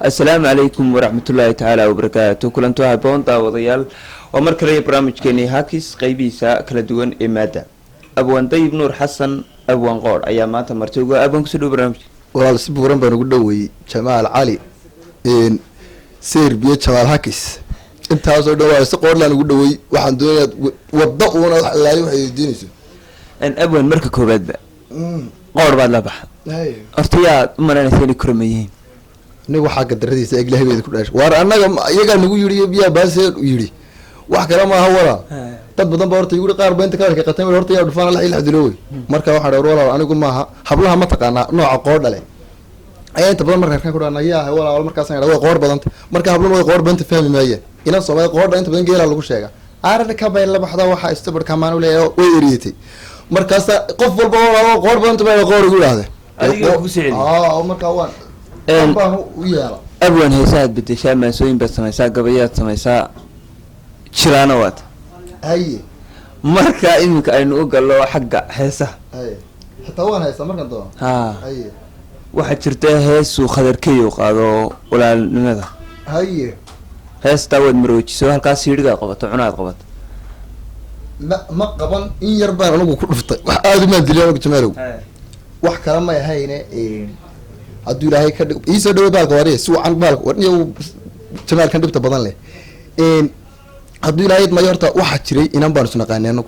السلام عليكم ورحمة الله تعالى وبركاته كلنتو هابون داوديال ومركلي برامجكني هاكيس قيبيسا كلا دوان إمادة أبوان طيب نور حسن أبوان قور أيامات مرتوغا أبوان كسلو برامج والله سبوران بانو قدوي جمال علي إن سير بيه جمال هاكيس انت هاسو دواء سقور لانو قدوي وحان دوني وضعونا لا يوحي دينيسو أن أبوان مركا كوباد با قور بعد لبح أرتيا أمنا نثيني كرميين aniga waxaa gadaradiisa eglahabeeda ku dhashay waar annaga iyagaa nagu yidhi biyaa baasee yidhi wax kale maaha walaa dad badan baa horta yidhi qaar beenta kaarka qatan horta yaa dhufaan la xilxadilowey marka waxaa dhawr walaal anigu maaha hablaha ma taqaanaa nooca qoodha leh ayaa inta badan markaa ku dhaana yaa walaal markaas ay way qoor badanta marka habluhu way qoor badanta fahmi maayeen inaan Soomaali qoodha inta badan geela lagu sheega aarada ka bay la baxda waxa istabar kamaan u leeyahay way eriyatay markaas qof walba walaal qoor badanta bay qoor ugu yiraahday adiga ku sicin marka waan أبوان هيساد بدشا ماسوين بس سميسا قبيات سميسا شلانوات هاي مركا إنك أين أقول له حق هيسا هاي حتى وين هيسا مركا دوا ها هاي واحد شرته هيس وخضر كيو قادو ولا لماذا هاي هيس تاود مروج سو هالكاس يرجع قبط عناد قبط ما قبل إن يربان أنا بقول فطي هذا ما أدري أنا كتمارو wax kala ma ahayne haduu ilaahay ka dhig iisa dhaw baalka waree suucan baalka warniyo jamaal kan dhibta badan leh haduu ilaahay ma yorta waxa jiray inaan baan isna qaanayno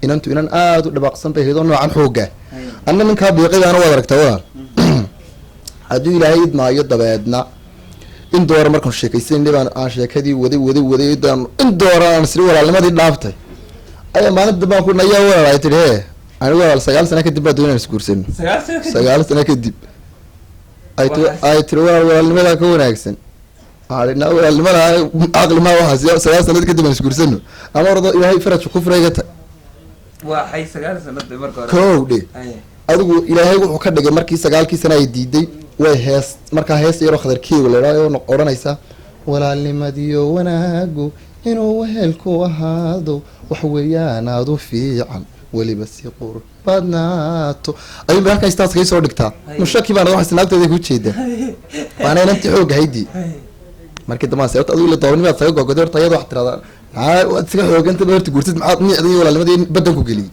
inantu inan aad u dhabaaqsan bay heedo noocan xooga anna ninka biiqayana wada aragtaa walaal haduu ilaahay maayo dabeedna in door markaan sheekaysan baan aan sheekadii waday in dooraan sir walaalnimadii dhaaftay ay maalinta baan ku nayaa walaal ay tiree anigu walaal 9 sano kadib baa doonayna isguursan 9 sano kadib ay tiri walaalnimada ka wanaagsan aalina walaalnimada aqli ma waxa 9 sano kadib aan isguursano ama ordo ilaahay faraj ku furayga waxay 9 sano marka hore koowde adigu ilaahay wuxuu ka dhigay markii 9kii sano ay diiday way hees marka hees yaro khadarkii leeyahay oo oranaysa walaalnimadiyo wanaagu inuu wehelku ahaado wax weeyaan aad u fiican waliba si qurbadnaato ay markaa istaas ka soo dhigtaa mushaki baan wax sinaagteeda ku jeeda waana inantii xoog haydi markii dama sababta adigu la doonimada saga gogodo horta iyada wax tirada waad iska xooganta horta guurtid maxaad niicday walaalnimadii badan ku gali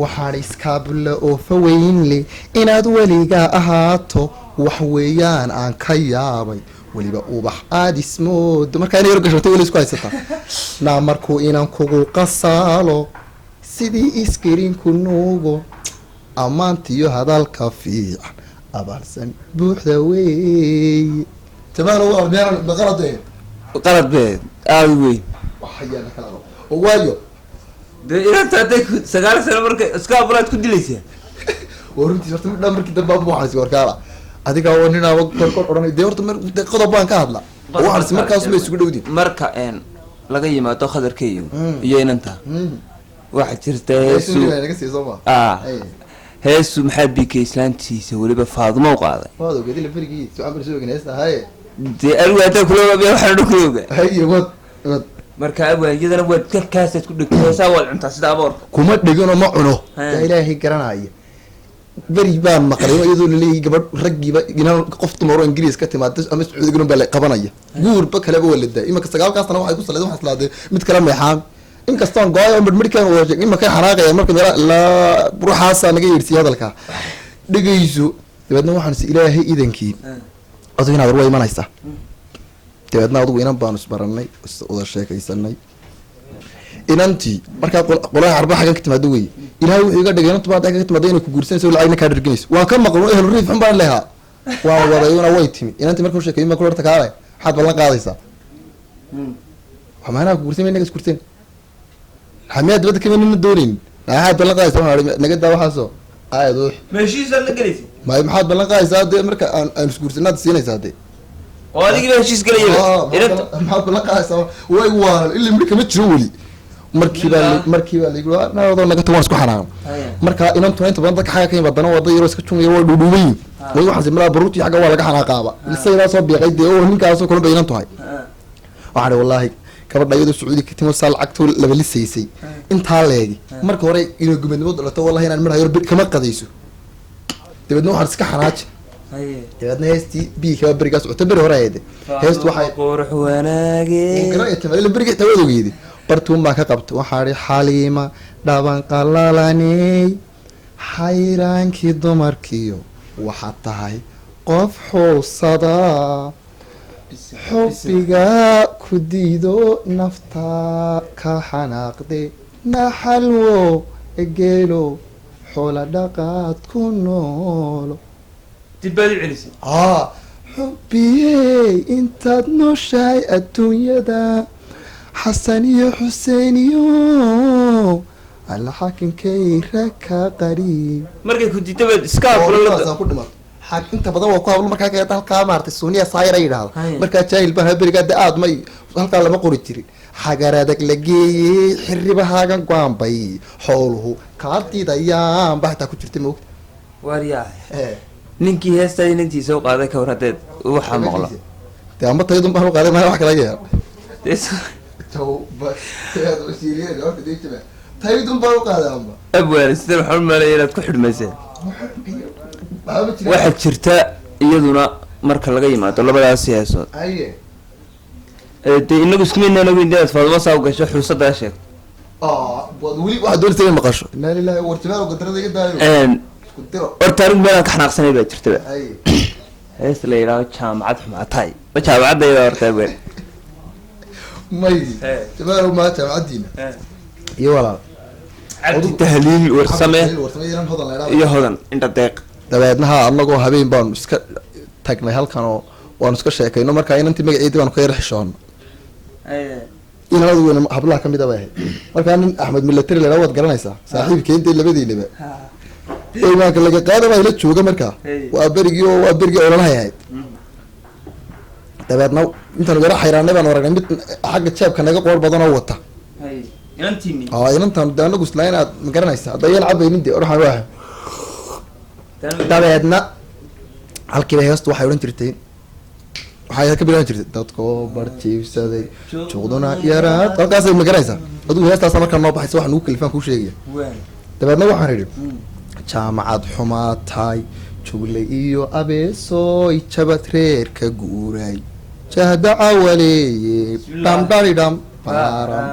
waxaan iskaabula oo faweynle inaad waliga ahaato wax weeyaan aan ka yaabay waliba ubax aad ismood markaa inay gashatay wali isku haysata na markuu inaan kugu qasaalo sidii iskirinku nuugo amaantiyo hadalka fiican abaarsan buuxda weey tamaan oo arbiyaan baqaladeen qalad beed aad weyn waxayana kala oo waayo de inta tay 9 sano marka iska abulaad ku dilaysaa waruntii horta mid markii dambe baa waxaasi warkaala adiga oo ninaaba kor oranay de horta qodob baan ka hadla waxaasi markaas ma isugu dhawdin marka laga yimaado khadarkeeyo iyo inanta waxa jirta heesu maxaa bika islaantiisa waliba faadmo qaaday faadogadi la firigii soo amar soo gneesta hay de alwaada kulaba baa waxa dhukooga hay wad marka awaayadana wad karkaasad ku dhigtaysaa wal cunta sida aboor kuma dhigano ma cuno ilaahay garanaayo bari baan maqlay iyadoo la leeyahay gabadh ragiiba inaan qof dumar oo Ingiriis ka timaado ama Sacuudiga baa la qabanaya guurba kale baa waladay imaka 9 sano waxay ku saladay wax islaade mid kale meexaan in kastaan gooyo markaan oo sheeg imaka xaraaqay marka la ruuxaasa naga yeersiyo hadalka dhigayso dabadna waxaan si ilaahay idankii adina war way imanaysa dabadna adigu inaan baan isbaranay oo sheekaysanay inanti marka qolaha arba xagan ka timaado way ilaahay wuxuu iga dhigay inta baad ka timaado inay ku guursanayso lacagna ka dhirginayso waan ka maqlo ehel riif xun baan leeyahay waa wadayuna way timi inanti markuu sheekay ma ku horta kaalay xad balan qaadaysa waxaana ku guursanay inaga iskurteen حميد بدك كمان ندورين هاد بلان قايس نقد waxaaso aad oo meeshiisa la galaysi ma maxaad balan qaaysa hada marka aan iskuursanad siinaysa hada oo adiga meeshiis galay maxaad balan qaaysa way waan ilaa marka ma jiro wali markii baa liigu naado naga tawan isku xaraan marka inantu inta badan dadka xaga ka yimaadana wada yaro iska jun yaro dhuudhuubay way waxaan simraa baruuti xaga waa laga xanaaqaaba isayna soo biiqay de oo ninkaas oo kala baynan tahay waxa wallahi gabadha iyadoo Sacuudi ka timo sal lacagto laba lisaysay inta leegi marka hore inuu gubadnimo dhalato wallahi inaan mar hayo kama qadayso dabadna waxaan iska xanaaj dabeedna heestii biikaba berigaa socota beri hore ayade heestu waxay qurux wanaagee beriga xitaa waad ogeedi bartuun baa ka qabta waxaa ihi xaliima dhaban qalalaney xayraankii dumarkiyo waxaad tahay qof xuusada xubbiga ku diido naftaa ka xanaaqde naxalwo egeelo xoola dhaqaad ku noolo dibbaad u celisay xubbiyey intaad nooshahay adduunyada xasan iyo xuseen iyo alla xakinkay raka qariib markay ku diidabaad iska ku dhimato inta badan waa ku hablo markaa ka halkaa maartay suniya saayira yidhaahdo markaa jaahil baan haberigaa de aad may halkaa lama qori jirin xagar adag la geeyey xiribahaagan go-aanbay xooluhu kaa didayaan ba hataa ku jirta maogta waaryahay ninkii heestaa inantiisa u qaaday ka war hadeed waxaa maqlo dee amba taydun baan u qaaday maa wax kala yeer taydun baan u qaaday amba abwaale sidee waxaan u maalaya inaad ku xidhmayseen waxaa jirta iyaduna marka laga yimaado labadaasi heesood dee inagu iskumaynaan ogeyn inaad faaduma saa u gasho xuusadaa sheegto weli waxaad doonaysa inay maqasho inaa lilahi wartimaal gadarada iga daayo horta anigu meelaan ka xanaaqsanay baa jirtaba hees la yidhaaho jaamacad xumaataay ma jaamacadayda horta abwaale maydi jamaal maa jaamacadiina iyo walaal cabdi tahliil warsame iyo hodan indha deeq dabeedna haa anagoo habeen baanu iska tagnay halkan oo waanu iska sheekayno markaa inantii magaceedii baanu ka yar xishoona inanadu weyn hablaha kamid a bay ahayd markaa nin axmed milatari la waad garanaysaa saaxiibkeentay labadiinaba imaanka laga qaada baa ila jooga markaa waa berigii ololahay ahayd dabeedna intaanu yaro xayraanay baanu aragnay mid xagga jeebka naga qoor badan oo wata inantaan de anagu isla inaad ma garanaysaa hadda yan cabaynin de oran waa dabeedna halkiiba heestu waxay odhan jirtay waxay ka bilaaban jirtay dadkoo barjiibsaday juqduna yaraad halkaasay ma garanaysaa adigu heestaasa markaa noo baxaysa wax nugu kalifaan kuu sheegaya dabeedna waxaan idhi jaamacad xumaataay jugle iyo abeesooy jabad reerka guuray jahdaca waleeye dhamdharidham baaram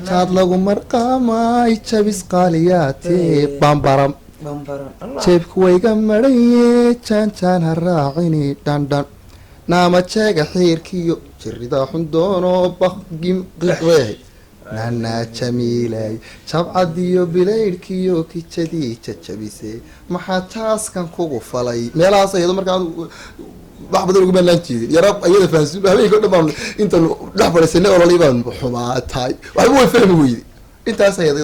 jaad lagu marqaamay jabis qaaliyaatee bambaram jeebku wayga madhaye jaanjaan ha raacini dhandhan naama jeega xiirkiyo jirida xundoono bakgim qixweehay nanaa jamiilay jabcadiyo bilaydhkiyo kijadii jajabise maxaa taaskan kugu falay meelahaas ayado markaa wax badan ugu maanlaan jeedin yara ayada fahansin habeenka o dhan baan intaan dhex fadhiisanay ololay baan xumaataay waxba way fahmi weyday intaas ayada